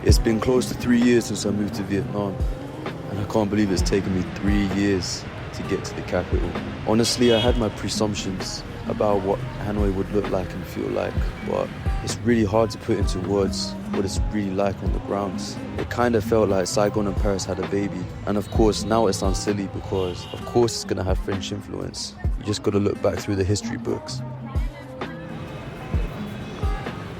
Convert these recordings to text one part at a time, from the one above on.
It's been close to 3 years since I moved to Vietnam, and I can't believe it's taken me 3 years to get to the capital. Honestly, I had my presumptions about what Hanoi would look like and feel like, but it's really hard to put into words what it's really like on the grounds. It kind of felt like Saigon and Paris had a baby, and of course now it sounds silly because of course it's gonna have French influence. You just gotta look back through the history books.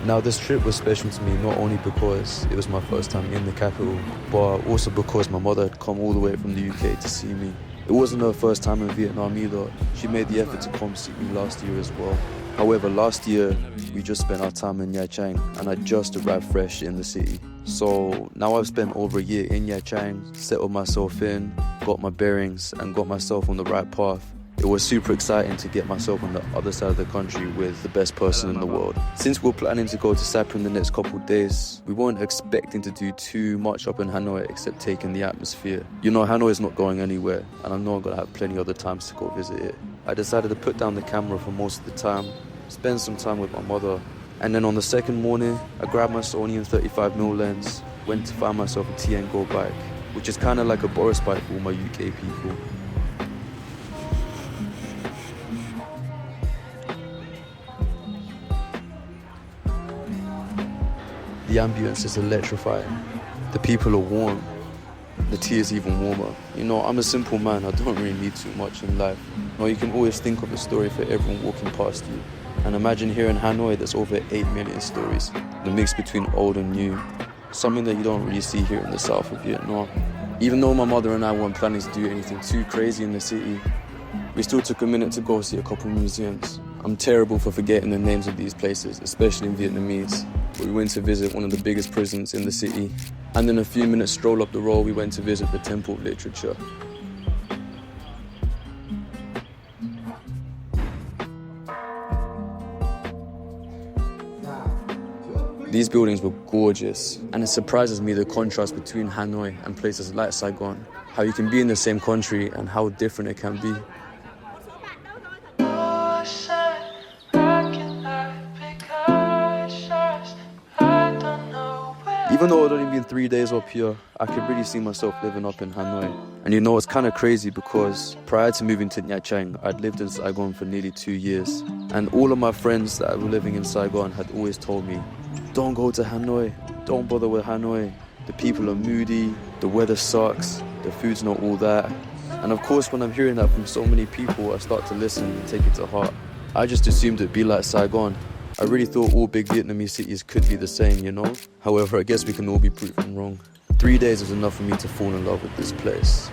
Now this trip was special to me not only because it was my first time in the capital, but also because my mother had come all the way from the UK to see me. It wasn't her first time in Vietnam either. She made the effort to come see me last year as well. However, last year we just spent our time in Nha Trang and I just arrived fresh in the city. So now I've spent over a year in Nha Trang, settled myself in, got my bearings and got myself on the right path. It was super exciting to get myself on the other side of the country with the best person in the world. Since we're planning to go to Sapa in the next couple of days, we weren't expecting to do too much up in Hanoi except take in the atmosphere. You know, Hanoi is not going anywhere, and I know I'm gonna have plenty other times to go visit it. I decided to put down the camera for most of the time, spend some time with my mother, and then on the second morning, I grabbed my Sony and 35mm lens, went to find myself a Go bike, which is kind of like a Boris bike for all my UK people. The ambience is electrifying. The people are warm. The tea is even warmer. You know, I'm a simple man. I don't really need too much in life. You know, you can always think of a story for everyone walking past you. And imagine here in Hanoi, there's over 8 million stories. The mix between old and new. Something that you don't really see here in the south of Vietnam. Even though my mother and I weren't planning to do anything too crazy in the city, we still took a minute to go see a couple museums. I'm terrible for forgetting the names of these places, especially in Vietnamese. But we went to visit one of the biggest prisons in the city. And then a few minutes stroll up the road, we went to visit the Temple of Literature. These buildings were gorgeous, and it surprises me the contrast between Hanoi and places like Saigon. How you can be in the same country and how different it can be. Even though it only been 3 days up here, I could really see myself living up in Hanoi. And you know, it's kind of crazy because prior to moving to Nha Trang, I'd lived in Saigon for nearly 2 years. And all of my friends that were living in Saigon had always told me, don't go to Hanoi, don't bother with Hanoi. The people are moody, the weather sucks, the food's not all that. And of course, when I'm hearing that from so many people, I start to listen and take it to heart. I just assumed it'd be like Saigon. I really thought all big Vietnamese cities could be the same, you know? However, I guess we can all be proven wrong. 3 days was enough for me to fall in love with this place.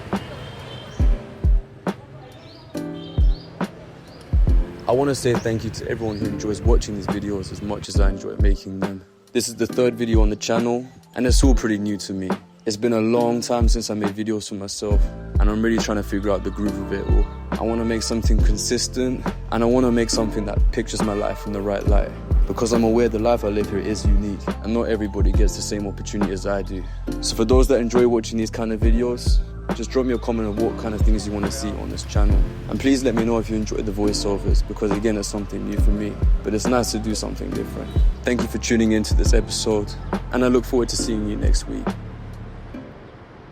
I want to say thank you to everyone who enjoys watching these videos as much as I enjoy making them. This is the 3rd video on the channel, and it's all pretty new to me. It's been a long time since I made videos for myself, and I'm really trying to figure out the groove of it all. I want to make something consistent, and I want to make something that pictures my life in the right light. Because I'm aware the life I live here is unique, and not everybody gets the same opportunity as I do. So for those that enjoy watching these kind of videos, just drop me a comment on what kind of things you want to see on this channel. And please let me know if you enjoy the voiceovers, because again, it's something new for me, but it's nice to do something different. Thank you for tuning in to this episode, and I look forward to seeing you next week.